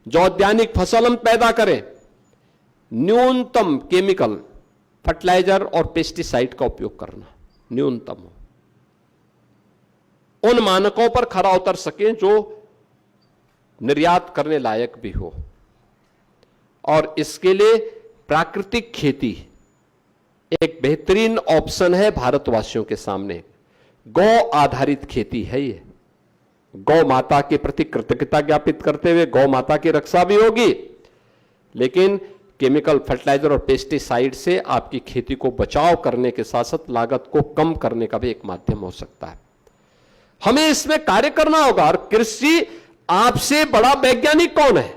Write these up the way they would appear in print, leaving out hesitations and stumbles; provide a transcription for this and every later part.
जो औद्यानिक फसल हम पैदा करें, न्यूनतम केमिकल फर्टिलाइजर और पेस्टिसाइड का उपयोग करना न्यूनतम हो, उन मानकों पर खरा उतर सके जो निर्यात करने लायक भी हो। और इसके लिए प्राकृतिक खेती एक बेहतरीन ऑप्शन है भारतवासियों के सामने। गौ आधारित खेती है ये। गौ माता के प्रति कृतज्ञता ज्ञापित करते हुए गौ माता की रक्षा भी होगी, लेकिन केमिकल फर्टिलाइजर और पेस्टिसाइड से आपकी खेती को बचाव करने के साथ साथ लागत को कम करने का भी एक माध्यम हो सकता है। हमें इसमें कार्य करना होगा। और कृषि आपसे बड़ा वैज्ञानिक कौन है?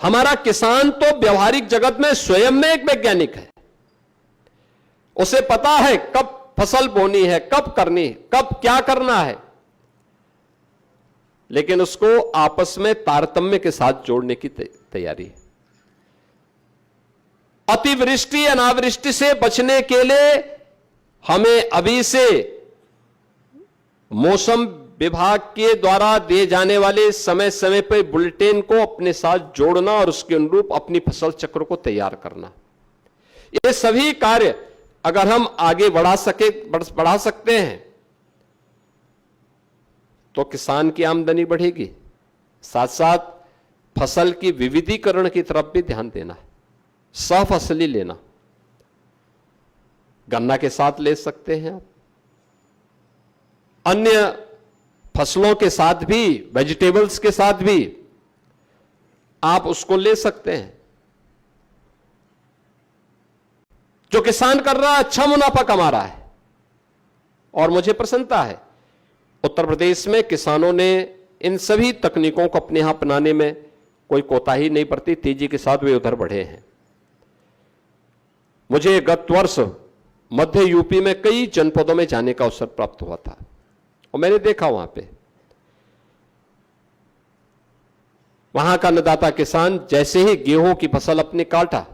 हमारा किसान तो व्यवहारिक जगत में स्वयं में एक वैज्ञानिक है। उसे पता है कब फसल बोनी है, कब करनी है, कब क्या करना है, लेकिन उसको आपस में तारतम्य के साथ जोड़ने की तैयारी है। अतिवृष्टि अनावृष्टि से बचने के लिए हमें अभी से मौसम विभाग के द्वारा दिए जाने वाले समय समय पर बुलेटिन को अपने साथ जोड़ना और उसके अनुरूप अपनी फसल चक्र को तैयार करना, ये सभी कार्य अगर हम आगे बढ़ा सकते हैं तो किसान की आमदनी बढ़ेगी। साथ साथ फसल की विविधीकरण की तरफ भी ध्यान देना है, सहफसली लेना। गन्ना के साथ ले सकते हैं आप, अन्य फसलों के साथ भी, वेजिटेबल्स के साथ भी आप उसको ले सकते हैं। जो किसान कर रहा है अच्छा मुनाफा कमा रहा है और मुझे प्रसन्नता है उत्तर प्रदेश में किसानों ने इन सभी तकनीकों को अपने यहां अपनाने में कोई कोताही नहीं बरती, तेजी के साथ वे उधर बढ़े हैं। मुझे गत वर्ष मध्य यूपी में कई जनपदों में जाने का अवसर प्राप्त हुआ था और मैंने देखा वहां का अन्नदाता किसान जैसे ही गेहूं की फसल अपने काटा,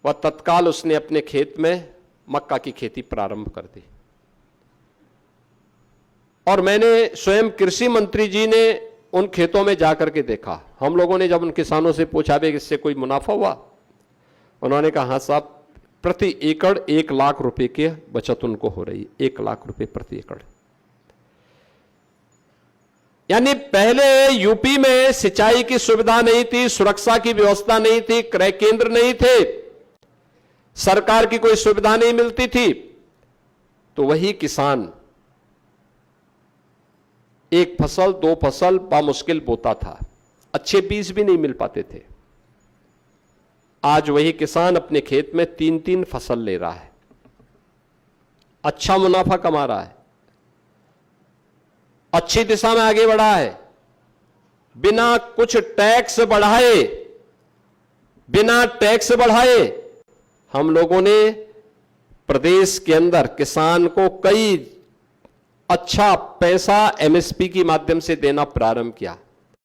वह तत्काल उसने अपने खेत में मक्का की खेती प्रारंभ कर दी। और मैंने स्वयं कृषि मंत्री जी ने उन खेतों में जाकर के देखा। हम लोगों ने जब उन किसानों से पूछा भी कि इससे कोई मुनाफा हुआ, उन्होंने कहा हाँ साहब, प्रति एकड़ 1 लाख रुपए की बचत उनको हो रही है। 1 लाख रुपए प्रति एकड़। यानी पहले यूपी में सिंचाई की सुविधा नहीं थी, सुरक्षा की व्यवस्था नहीं थी, क्रय केंद्र नहीं थे, सरकार की कोई सुविधा नहीं मिलती थी, तो वही किसान एक फसल 2 फसल बामुश्किल बोता था, अच्छे बीज भी नहीं मिल पाते थे। आज वही किसान अपने खेत में 3-3 फसल ले रहा है, अच्छा मुनाफा कमा रहा है, अच्छी दिशा में आगे बढ़ा है, बिना कुछ टैक्स बढ़ाए हम लोगों ने प्रदेश के अंदर किसान को कई अच्छा पैसा एमएसपी के माध्यम से देना प्रारंभ किया।